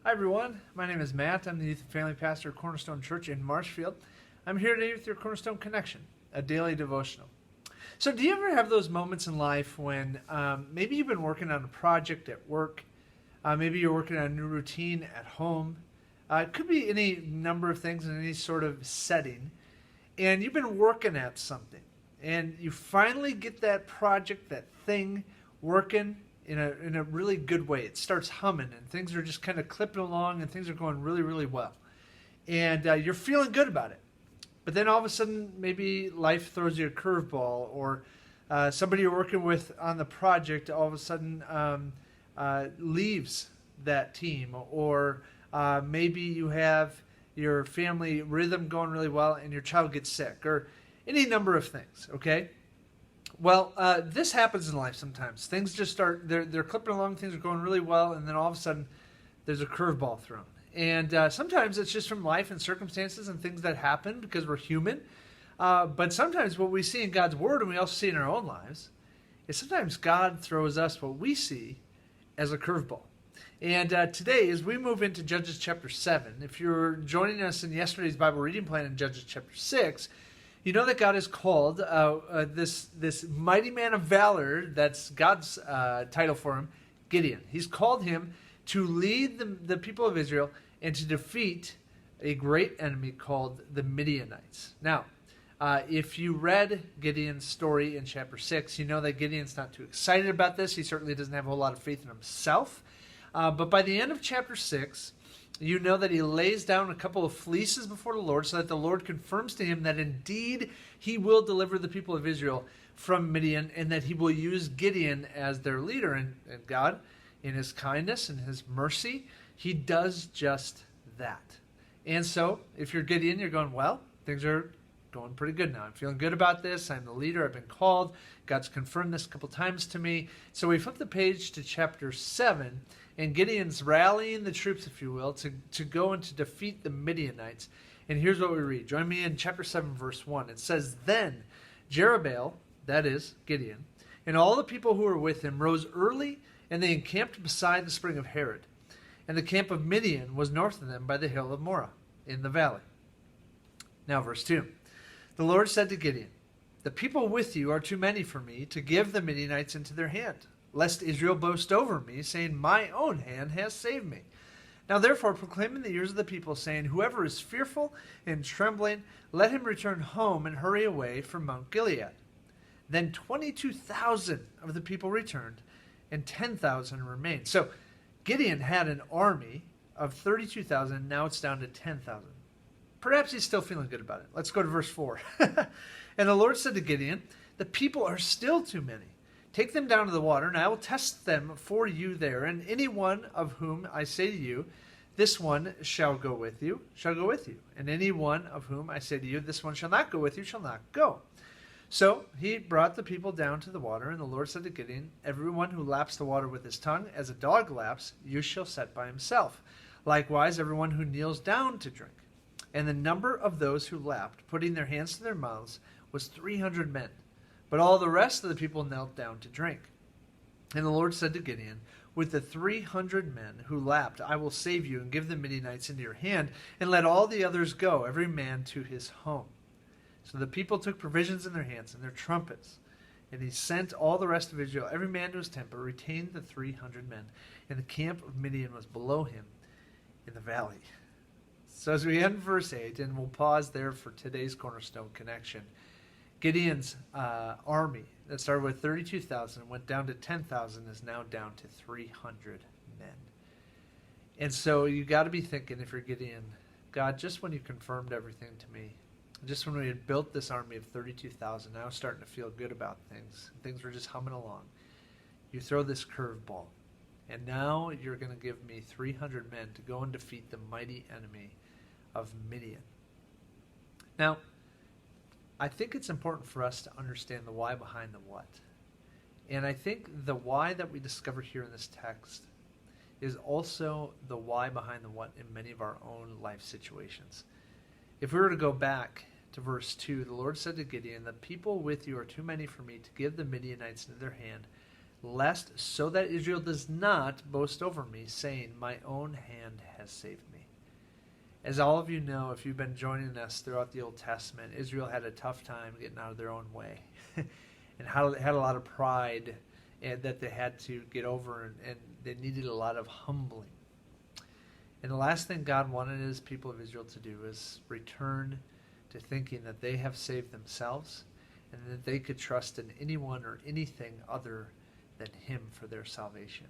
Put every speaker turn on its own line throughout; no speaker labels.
Hi everyone, my name is Matt. I'm the Youth and Family Pastor at Cornerstone Church in Marshfield. I'm here today with your Cornerstone Connection, a daily devotional. So do you ever have those moments in life when maybe you've been working on a project at work, maybe you're working on a new routine at home, it could be any number of things in any sort of setting, and you've been working at something, and you finally get that project, that thing working in a really good way. It starts humming and things are just kind of clipping along and things are going really, really well. And you're feeling good about it. But then all of a sudden, maybe life throws you a curveball, or somebody you're working with on the project all of a sudden leaves that team, or maybe you have your family rhythm going really well and your child gets sick, or any number of things, okay? Well, this happens in life sometimes. Things just start, they're clipping along, things are going really well, and then all of a sudden there's a curveball thrown. And sometimes it's just from life and circumstances and things that happen because we're human. But sometimes what we see in God's Word, and we also see in our own lives, is sometimes God throws us what we see as a curveball. And today, as we move into Judges chapter 7, if you're joining us in yesterday's Bible reading plan in Judges chapter 6, you know that God has called this mighty man of valor, that's God's title for him, Gideon. He's called him to lead the people of Israel and to defeat a great enemy called the Midianites. Now, if you read Gideon's story in chapter 6, you know that Gideon's not too excited about this. He certainly doesn't have a whole lot of faith in himself. But by the end of chapter 6, you know that he lays down a couple of fleeces before the Lord so that the Lord confirms to him that indeed he will deliver the people of Israel from Midian and that he will use Gideon as their leader. And God, in his kindness and his mercy, he does just that. And so, if you're Gideon, you're going, well, things are going pretty good now. I'm feeling good about this. I'm the leader. I've been called. God's confirmed this a couple times to me. So we flip the page to chapter 7, and Gideon's rallying the troops, if you will, to go and to defeat the Midianites. And here's what we read. Join me in chapter 7, verse 1. It says, Then Jerubbaal, that is Gideon, and all the people who were with him rose early, and they encamped beside the spring of Harod. And the camp of Midian was north of them by the hill of Moreh, in the valley. Now, verse 2. The Lord said to Gideon, The people with you are too many for me to give the Midianites into their hand, lest Israel boast over me, saying, My own hand has saved me. Now therefore proclaim in the ears of the people, saying, Whoever is fearful and trembling, let him return home and hurry away from Mount Gilead. Then 22,000 of the people returned, and 10,000 remained. So Gideon had an army of 32,000, now it's down to 10,000. Perhaps he's still feeling good about it. Let's go to verse 4. And the Lord said to Gideon, The people are still too many. Take them down to the water, and I will test them for you there. And any one of whom I say to you, This one shall go with you, shall go with you. And any one of whom I say to you, This one shall not go with you, shall not go. So he brought the people down to the water, and the Lord said to Gideon, Everyone who laps the water with his tongue, as a dog laps, you shall set by himself. Likewise, everyone who kneels down to drink. And the number of those who lapped, putting their hands to their mouths, was 300 men. But all the rest of the people knelt down to drink. And the Lord said to Gideon, With the 300 men who lapped, I will save you and give the Midianites into your hand, and let all the others go, every man to his home. So the people took provisions in their hands and their trumpets. And he sent all the rest of Israel, every man to his tent, but retained the 300 men. And the camp of Midian was below him in the valley. So as we end verse 8, and we'll pause there for today's Cornerstone connection, Gideon's army that started with 32,000 and went down to 10,000 is now down to 300 men. And so you got to be thinking, if you're Gideon, God, just when you confirmed everything to me, just when we had built this army of 32,000, I was starting to feel good about things. Things were just humming along. You throw this curveball, and now you're going to give me 300 men to go and defeat the mighty enemy of Midian. Now, I think it's important for us to understand the why behind the what. And I think the why that we discover here in this text is also the why behind the what in many of our own life situations. If we were to go back to verse 2, the Lord said to Gideon, The people with you are too many for me to give the Midianites into their hand, lest so that Israel does not boast over me, saying, my own hand has saved me. As all of you know, if you've been joining us throughout the Old Testament, Israel had a tough time getting out of their own way and had a lot of pride that they had to get over, and they needed a lot of humbling. And the last thing God wanted his people of Israel to do is return to thinking that they have saved themselves and that they could trust in anyone or anything other than him for their salvation.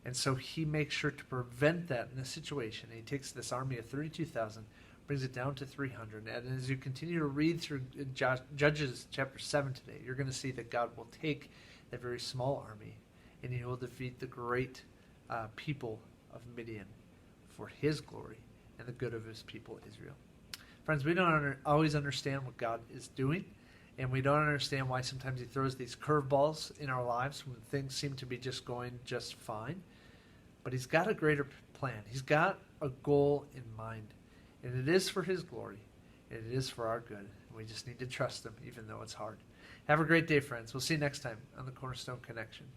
And so he makes sure to prevent that in this situation. He takes this army of 32,000, brings it down to 300. And as you continue to read through Judges chapter 7 today, you're going to see that God will take that very small army and he will defeat the great people of Midian for his glory and the good of his people Israel. Friends, we don't always understand what God is doing, and we don't understand why sometimes he throws these curveballs in our lives when things seem to be just going just fine. But he's got a greater plan. He's got a goal in mind, and it is for his glory, and it is for our good. We just need to trust him, even though it's hard. Have a great day, friends. We'll see you next time on the Cornerstone Connection.